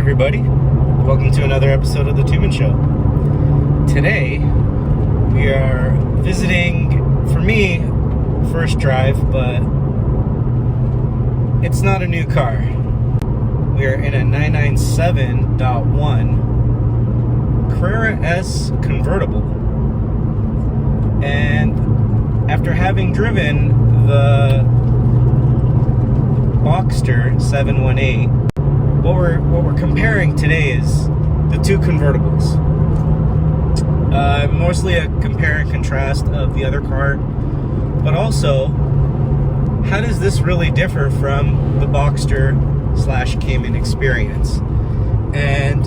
everybody, welcome to another episode of The Tuman Show. Today, we are visiting, for me, first drive, but it's not a new car. We are in a 997.1 Carrera S convertible. And after having driven the Boxster 718, what we're comparing today is the two convertibles. Mostly a compare and contrast of the other car, but also how does this really differ from the Boxster / Cayman experience? And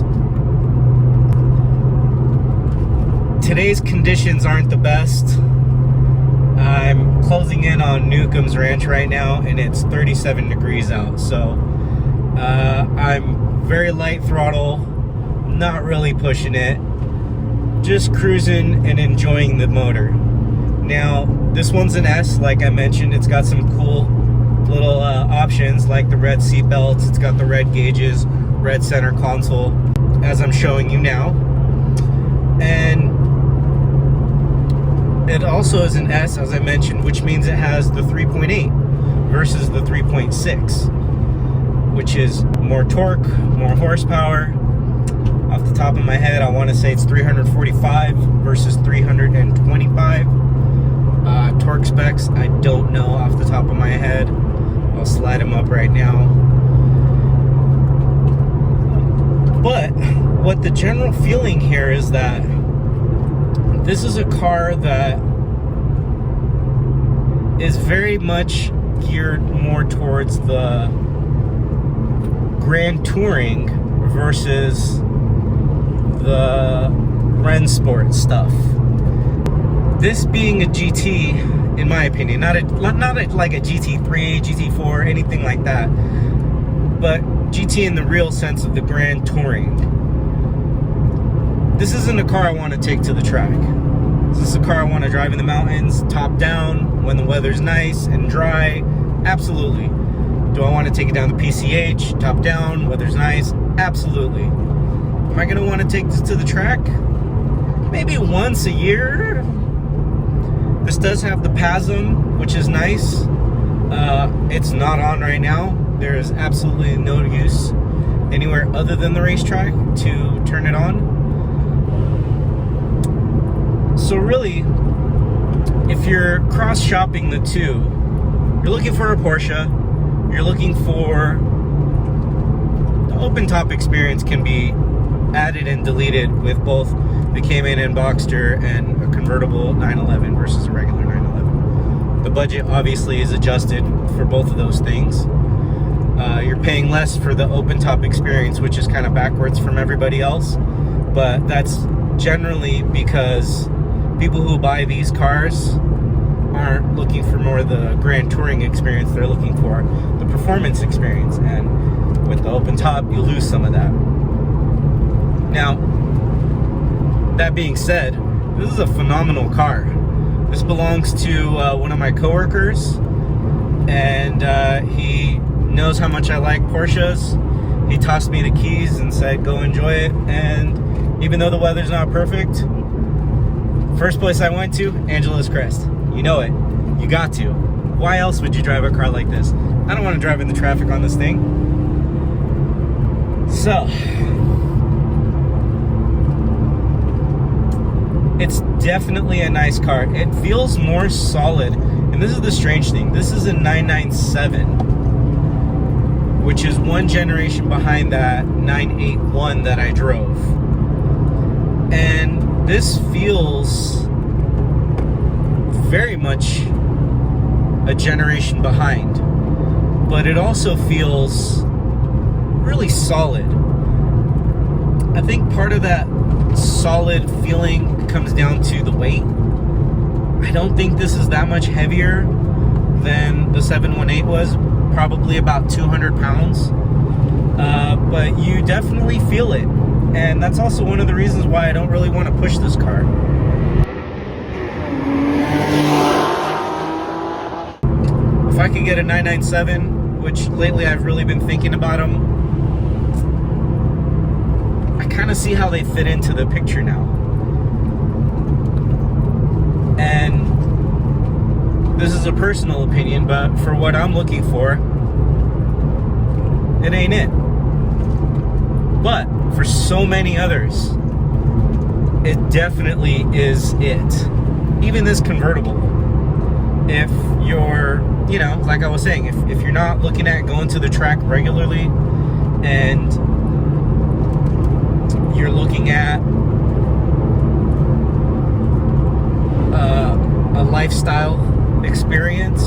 today's conditions aren't the best. I'm closing in on Newcomb's Ranch right now, and it's 37 degrees out, so I'm very light throttle, not really pushing it, just cruising and enjoying the motor. Now, this one's an S, like I mentioned. It's got some cool little options like the red seat belts. It's got the red gauges, red center console, as I'm showing you now. And it also is an S, as I mentioned, which means it has the 3.8 versus the 3.6, which is more torque, more horsepower. Off the top of my head, I want to say it's 345 versus 325. Torque specs, I don't know off the top of my head. I'll slide them up right now. But what the general feeling here is that this is a car that is very much geared more towards the Grand Touring versus the Rennsport stuff. This being a GT, in my opinion, not like a GT3, GT4, anything like that, but GT in the real sense of the Grand Touring. This isn't a car I want to take to the track. This is a car I want to drive in the mountains, top down, when the weather's nice and dry. Absolutely. Do I want to take it down the PCH, top down, weather's nice? Absolutely. Am I going to want to take this to the track? Maybe once a year. This does have the PASM, which is nice. It's not on right now. There is absolutely no use anywhere other than the racetrack to turn it on. So really, if you're cross-shopping the two, you're looking for a Porsche, you're looking for the open-top experience can be added and deleted with both the Cayman and Boxster and a convertible 911 versus a regular 911. The budget obviously is adjusted for both of those things. You're paying less for the open-top experience, which is kind of backwards from everybody else, but that's generally because people who buy these cars aren't looking for more of the Grand Touring experience. They're looking for the performance experience, and with the open top, you lose some of that. Now, that being said, this is a phenomenal car. This belongs to one of my coworkers, and he knows how much I like Porsches. He tossed me the keys and said, go enjoy it. And even though the weather's not perfect, first place I went to, Angeles Crest. You know it. You got to. Why else would you drive a car like this? I don't want to drive in the traffic on this thing. So, it's definitely a nice car. It feels more solid. And this is the strange thing. This is a 997, which is one generation behind that 981 that I drove. And this feels very much a generation behind, but it also feels really solid. I think part of that solid feeling comes down to the weight. I don't think this is that much heavier than the 718 was, probably about 200 pounds, but you definitely feel it. And that's also one of the reasons why I don't really want to push this car. If I could get a 997, which lately I've really been thinking about them, kind of see how they fit into the picture now. And this is a personal opinion, but for what I'm looking for, it ain't it. But for so many others, it definitely is it. Even this convertible, if you're, you know, like I was saying, if you're not looking at going to the track regularly, and you're looking at a lifestyle experience,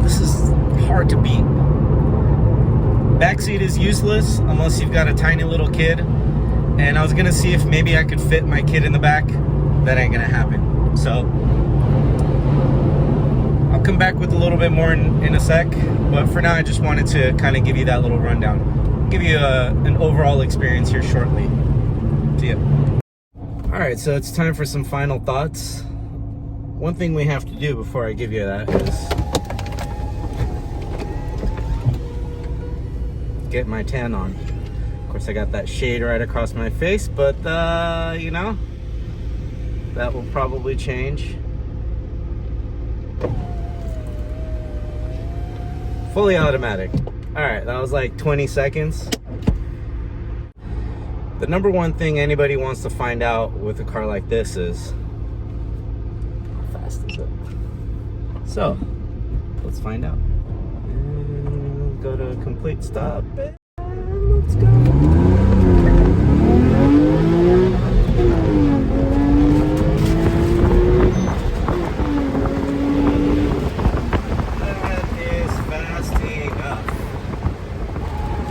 this is hard to beat. Backseat is useless unless you've got a tiny little kid, and I was gonna see if maybe I could fit my kid in the back. That ain't gonna happen. So I'll come back with a little bit more in a sec, but for now I just wanted to kind of give you that little rundown, give you an overall experience here shortly. See ya. All right, so it's time for some final thoughts. One thing we have to do before I give you that is get my tan on. Of course, I got that shade right across my face, but you know, that will probably change. Fully automatic. All right, that was like 20 seconds. The number one thing anybody wants to find out with a car like this is, how fast is it? So, let's find out. And go to complete stop, and let's go.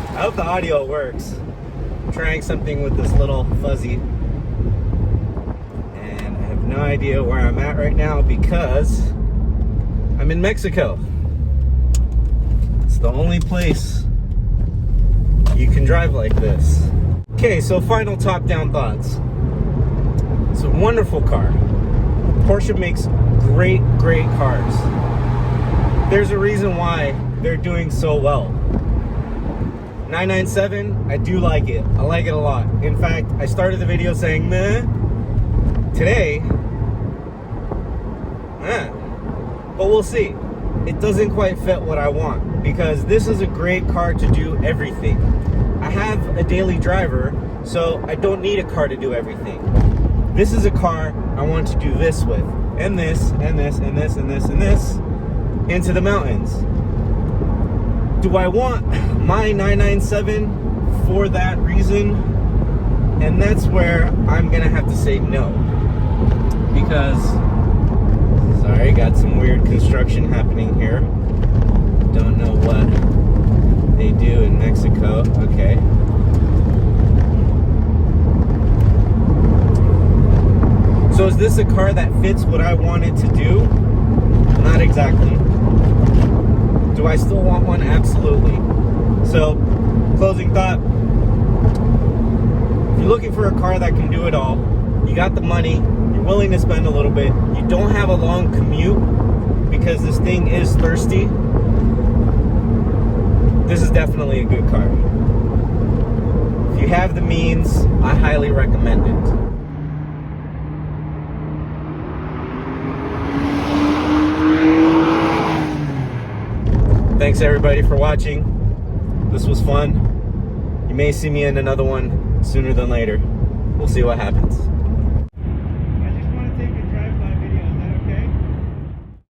I hope the audio works. I'm trying something with this little fuzzy, and I have no idea where I'm at right now because I'm in Mexico. It's the only place you can drive like this. Okay, so final top-down thoughts. It's a wonderful car. Porsche makes great cars. There's a reason why they're doing so well. 997, I do like it. I like it a lot. In fact, I started the video saying meh. Today, but we'll see. It doesn't quite fit what I want, because this is a great car to do everything. I have a daily driver, so I don't need a car to do everything. This is a car I want to do this with, and this, and this, and this, and this, and this, into the mountains. Do I want my 997 for that reason? And that's where I'm gonna have to say no. Because, sorry, got some weird construction happening here. Don't know what they do in Mexico. Okay. So is this a car that fits what I wanted to do? Not exactly. Do I still want one? Absolutely. So, closing thought. If you're looking for a car that can do it all, you got the money, you're willing to spend a little bit, you don't have a long commute because this thing is thirsty, this is definitely a good car. If you have the means, I highly recommend it. Thanks everybody for watching. This was fun. You may see me in another one sooner than later. We'll see what happens.